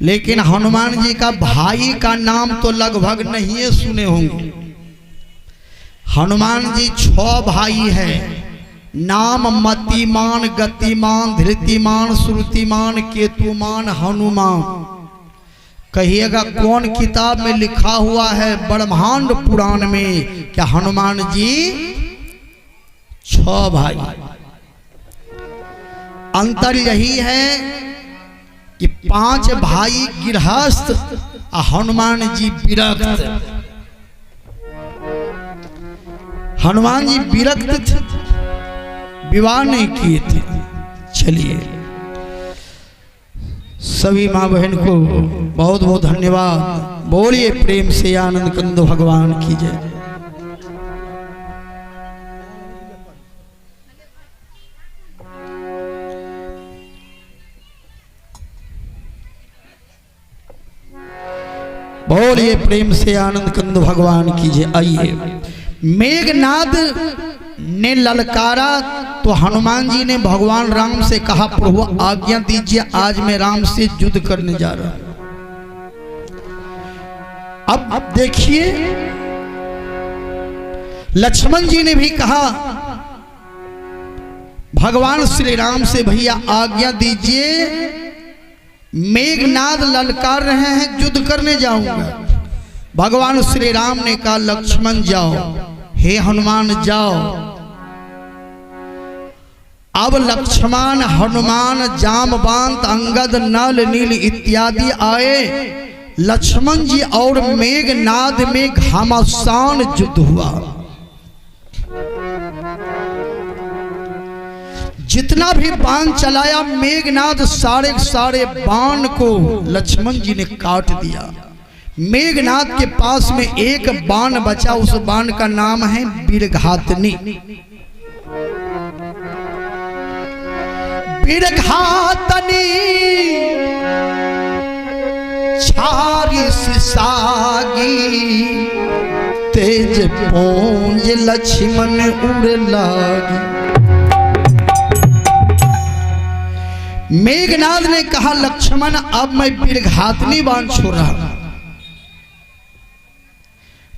लेकिन हनुमान जी का भाई का नाम तो लगभग नहीं सुने होंगे। हनुमान जी 6 भाई हैं। नाम मतिमान, गतिमान, धृतिमान, श्रुतिमान, केतुमान, हनुमान। कहिएगा कौन किताब में लिखा हुआ है? ब्रह्मांड पुराण में क्या हनुमान जी 6 भाई। अंतर यही है कि 5 भाई गृहस्थ और हनुमान जी विरक्त। हनुमान जी विरक्त थे, विवाह नहीं किए थे। चलिए, सभी माँ बहन को बहुत बहुत धन्यवाद। बोलिए प्रेम से आनंद कंद भगवान की जय। बोलिए प्रेम से आनंद कंद भगवान की जय। आइए, मेघनाद ने ललकारा तो हनुमान जी ने भगवान राम से कहा, प्रभु आज्ञा दीजिए, आज मैं राम से युद्ध करने जा रहा हूं। अब देखिए, लक्ष्मण जी ने भी कहा भगवान श्री राम से, भैया आज्ञा दीजिए, मेघनाद ललकार रहे हैं, युद्ध करने जाऊंगा। भगवान श्री राम ने कहा, लक्ष्मण जाओ, हे हनुमान जाओ। अब लक्ष्मण, हनुमान, जामवंत, अंगद, नल, नील इत्यादि आए। लक्ष्मण जी और मेघनाद में घमासान युद्ध हुआ। जितना भी बाण चलाया मेघनाद, सारे बाण को लक्ष्मण जी ने काट दिया। मेघनाद के पास में एक बाण बचा, उस बाण का नाम है वीरघातनी। वीरघातनी छारी सागी, तेज पोंज लक्ष्मण उड़ लागी। मेघनाद ने कहा, लक्ष्मण अब मैं वीरघातनी बाण छोड़ रहा हूं।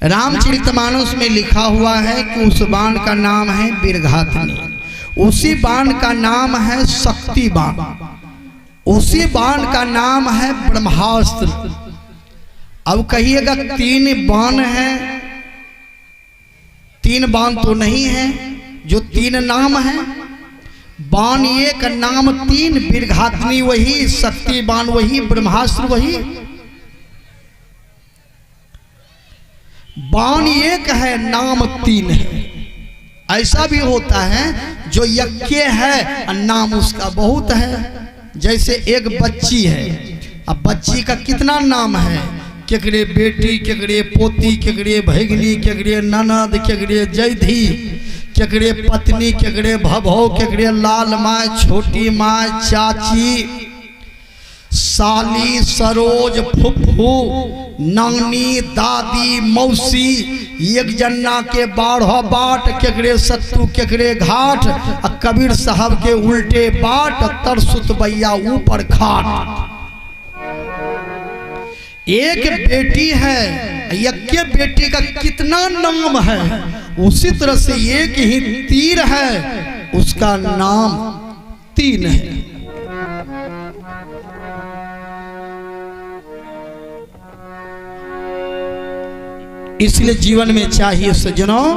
रामचरितमानस में लिखा हुआ है कि उस बाण का नाम है वीरघातनी। उसी बाण का नाम है शक्ति बाण। उसी बाण का नाम है ब्रह्मास्त्र। अब कहिएगा 3 बाण है, 3 बाण तो नहीं है, जो 3 नाम है। बाण एक, नाम 3, वीरघातनी वही, शक्ति बाण वही, ब्रह्मास्त्र वही। बाण एक है, नाम 3 है। ऐसा भी होता है जो यज्ञ है, नाम उसका बहुत है। जैसे एक बच्ची है, अब बच्ची का कितना नाम है? केकरे बेटी, केकरे पोती, केकरे भैगनी, केकरे ननद, केकरे जैधी, केकरे पत्नी, केकरे भभो, केकरे लाल माँ, छोटी माँ, चाची, साली, सरोज, फुफ्फू, नानी, दादी, मौसी, एक जन्ना के 12 बाट, केकरे सत्तू, केकरे घाट, कबीर साहब के उल्टे बाट, तरसुत बैया ऊपर खाट। एक बेटी है, यज्ञ बेटी का कितना नाम है? उसी तरह से एक ही तीर है, उसका नाम 3 है। इसलिए जीवन में चाहिए सज्जनों,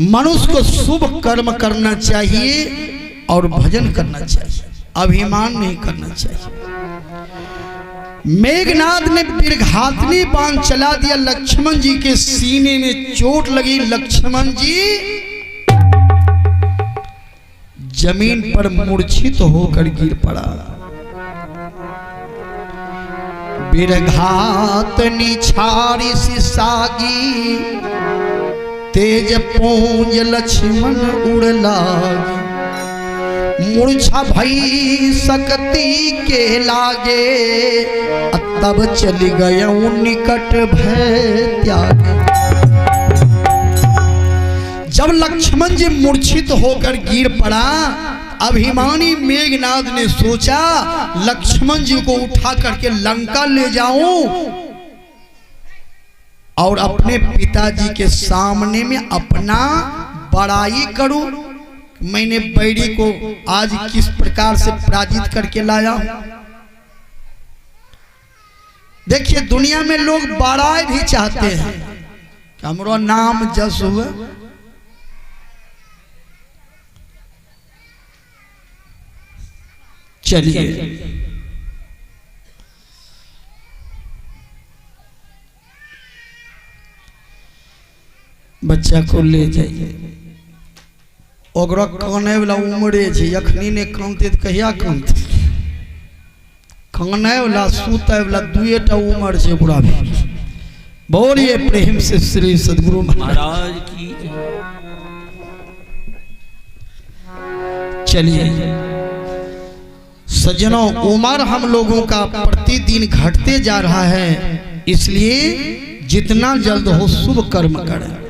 मनुष्य को शुभ कर्म करना चाहिए और भजन करना चाहिए, अभिमान नहीं करना चाहिए। मेघनाद ने वीरघातनी बाण चला दिया, लक्ष्मण जी के सीने में चोट लगी। लक्ष्मण जी जमीन पर मूर्छित होकर गिर पड़ा। वीरघातनी छारी सागी, तेज पूंज लक्ष्मण उड़ लागी। मूर्छा भई सकती के लागे, तब चली गया निकट भय त्यागे। जब लक्ष्मण जी मूर्छित होकर गिर पड़ा, अभिमानी मेघनाद ने सोचा लक्ष्मण जी को उठा करके लंका ले जाऊं और अपने पिताजी के सामने में अपना बड़ाई करूं, मैंने बैरी को आज किस प्रकार से पराजित करके लाया। देखिए दुनिया में लोग बड़ाई भी चाहते हैं कि हमारा नाम जस हुए। चलिए बच्चा को ले जाइए। ओकरा काने वाला उम्रे छै, अखनी ने कानते तो कहिया कानते। काने वाला सुते वाला दुएटा उम्र छै ओकरा भी। बोलिए प्रेम से श्री सद्गुरु महाराज की। चलिए सज्जनों, उम्र हम लोगों का प्रतिदिन घटते जा रहा है, इसलिए जितना जल्द हो शुभ कर्म करें।